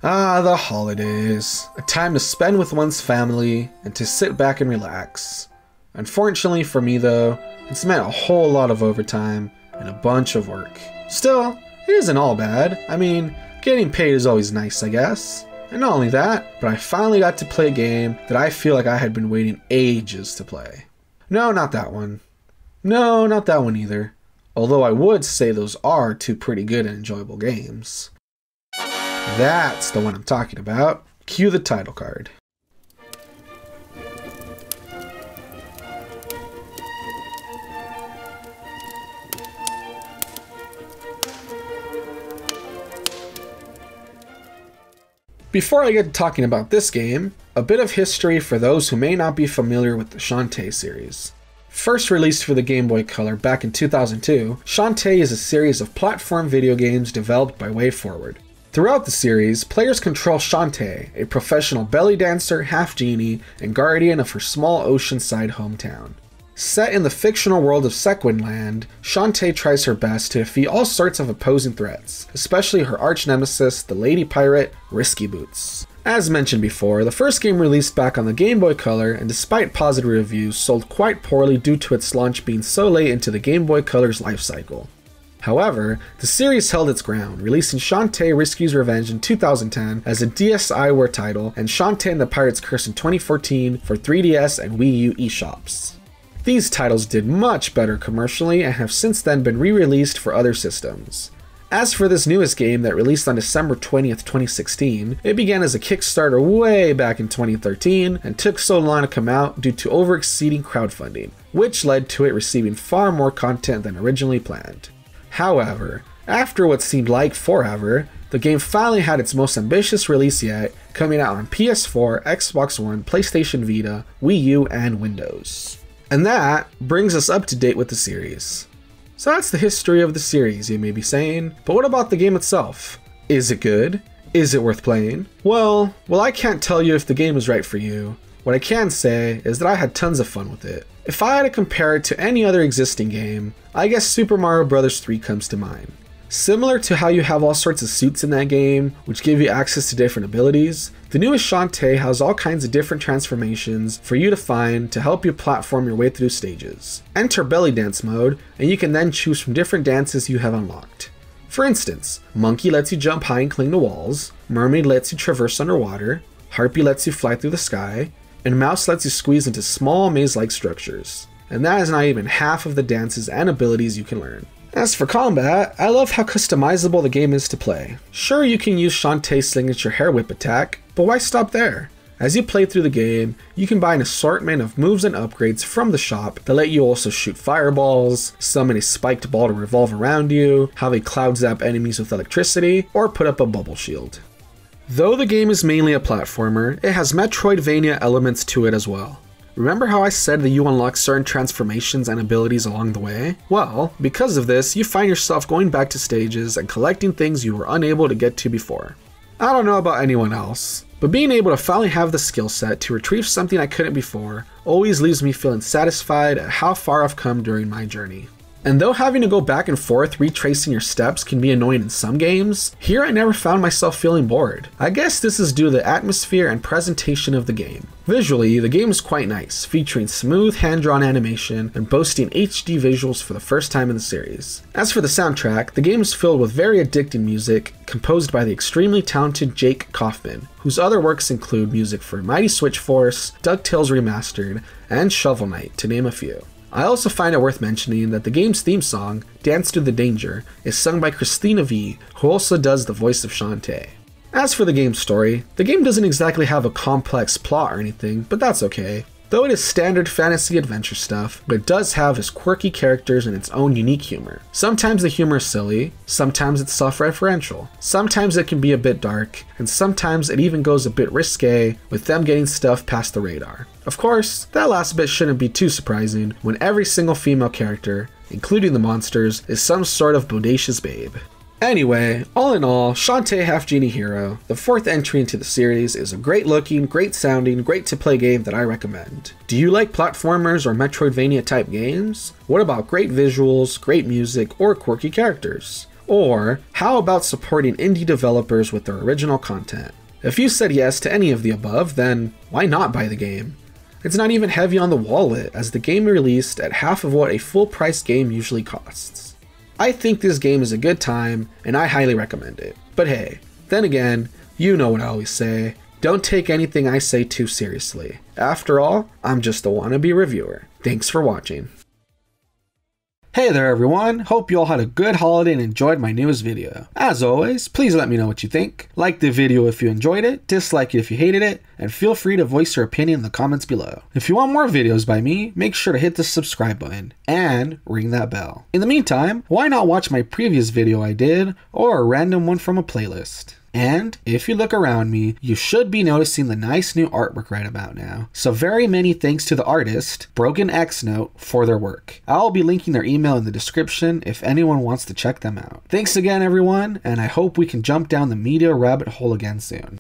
Ah, the holidays. A time to spend with one's family and to sit back and relax. Unfortunately for me though, it's meant a whole lot of overtime and a bunch of work. Still, it isn't all bad. I mean, getting paid is always nice, I guess. And not only that, but I finally got to play a game that I feel like I had been waiting ages to play. No, not that one. No, not that one either. Although I would say those are two pretty good and enjoyable games. That's the one I'm talking about. Cue the title card. Before I get to talking about this game, a bit of history for those who may not be familiar with the Shantae series. First released for the Game Boy Color back in 2002, Shantae is a series of platform video games developed by WayForward. Throughout the series, players control Shantae, a professional belly dancer, half-genie, and guardian of her small oceanside hometown. Set in the fictional world of Sequinland, Shantae tries her best to defeat all sorts of opposing threats, especially her arch-nemesis, the lady pirate, Risky Boots. As mentioned before, the first game released back on the Game Boy Color, and despite positive reviews, sold quite poorly due to its launch being so late into the Game Boy Color's life cycle. However, the series held its ground, releasing Shantae Risky's Revenge in 2010 as a DSiWare title and Shantae and the Pirate's Curse in 2014 for 3DS and Wii U eShops. These titles did much better commercially and have since then been re-released for other systems. As for this newest game that released on December 20th, 2016, it began as a Kickstarter way back in 2013 and took so long to come out due to over-exceeding crowdfunding, which led to it receiving far more content than originally planned. However, after what seemed like forever, the game finally had its most ambitious release yet, coming out on PS4, Xbox One, PlayStation Vita, Wii U, and Windows. And that brings us up to date with the series. So that's the history of the series, you may be saying, but what about the game itself? Is it good? Is it worth playing? Well, I can't tell you if the game is right for you. What I can say is that I had tons of fun with it. If I had to compare it to any other existing game, I guess Super Mario Bros. 3 comes to mind. Similar to how you have all sorts of suits in that game, which give you access to different abilities, the newest Shantae has all kinds of different transformations for you to find to help you platform your way through stages. Enter belly dance mode, and you can then choose from different dances you have unlocked. For instance, Monkey lets you jump high and cling to walls, Mermaid lets you traverse underwater, Harpy lets you fly through the sky, and Mouse lets you squeeze into small maze-like structures. And that is not even half of the dances and abilities you can learn. As for combat, I love how customizable the game is to play. Sure, you can use Shantae's signature hair whip attack, but why stop there? As you play through the game, you can buy an assortment of moves and upgrades from the shop that let you also shoot fireballs, summon a spiked ball to revolve around you, have a cloud zap enemies with electricity, or put up a bubble shield. Though the game is mainly a platformer, it has Metroidvania elements to it as well. Remember how I said that you unlock certain transformations and abilities along the way? Well, because of this, you find yourself going back to stages and collecting things you were unable to get to before. I don't know about anyone else, but being able to finally have the skill set to retrieve something I couldn't before always leaves me feeling satisfied at how far I've come during my journey. And though having to go back and forth retracing your steps can be annoying in some games, here I never found myself feeling bored. I guess this is due to the atmosphere and presentation of the game. Visually, the game is quite nice, featuring smooth hand-drawn animation and boasting HD visuals for the first time in the series. As for the soundtrack, the game is filled with very addicting music composed by the extremely talented Jake Kaufman, whose other works include music for Mighty Switch Force, DuckTales Remastered, and Shovel Knight, to name a few. I also find it worth mentioning that the game's theme song, Dance to the Danger, is sung by Christina V, who also does the voice of Shantae. As for the game's story, the game doesn't exactly have a complex plot or anything, but that's okay. Though it is standard fantasy adventure stuff, but it does have its quirky characters and its own unique humor. Sometimes the humor is silly, sometimes it's self-referential, sometimes it can be a bit dark, and sometimes it even goes a bit risque with them getting stuff past the radar. Of course, that last bit shouldn't be too surprising when every single female character, including the monsters, is some sort of bodacious babe. Anyway, all in all, Shantae Half-Genie Hero, the fourth entry into the series, is a great looking, great sounding, great to play game that I recommend. Do you like platformers or Metroidvania type games? What about great visuals, great music, or quirky characters? Or how about supporting indie developers with their original content? If you said yes to any of the above, then why not buy the game? It's not even heavy on the wallet, as the game released at half of what a full-price game usually costs. I think this game is a good time, and I highly recommend it. But hey, then again, you know what I always say, don't take anything I say too seriously. After all, I'm just a wannabe reviewer. Thanks for watching. Hey there everyone, hope you all had a good holiday and enjoyed my newest video. As always, please let me know what you think. Like the video if you enjoyed it, dislike it if you hated it, and feel free to voice your opinion in the comments below. If you want more videos by me, make sure to hit the subscribe button and ring that bell. In the meantime, why not watch my previous video I did, or a random one from a playlist? And if you look around me, you should be noticing the nice new artwork right about now. So very many thanks to the artist, Broken X Note, for their work. I'll be linking their email in the description if anyone wants to check them out. Thanks again everyone, and I hope we can jump down the media rabbit hole again soon.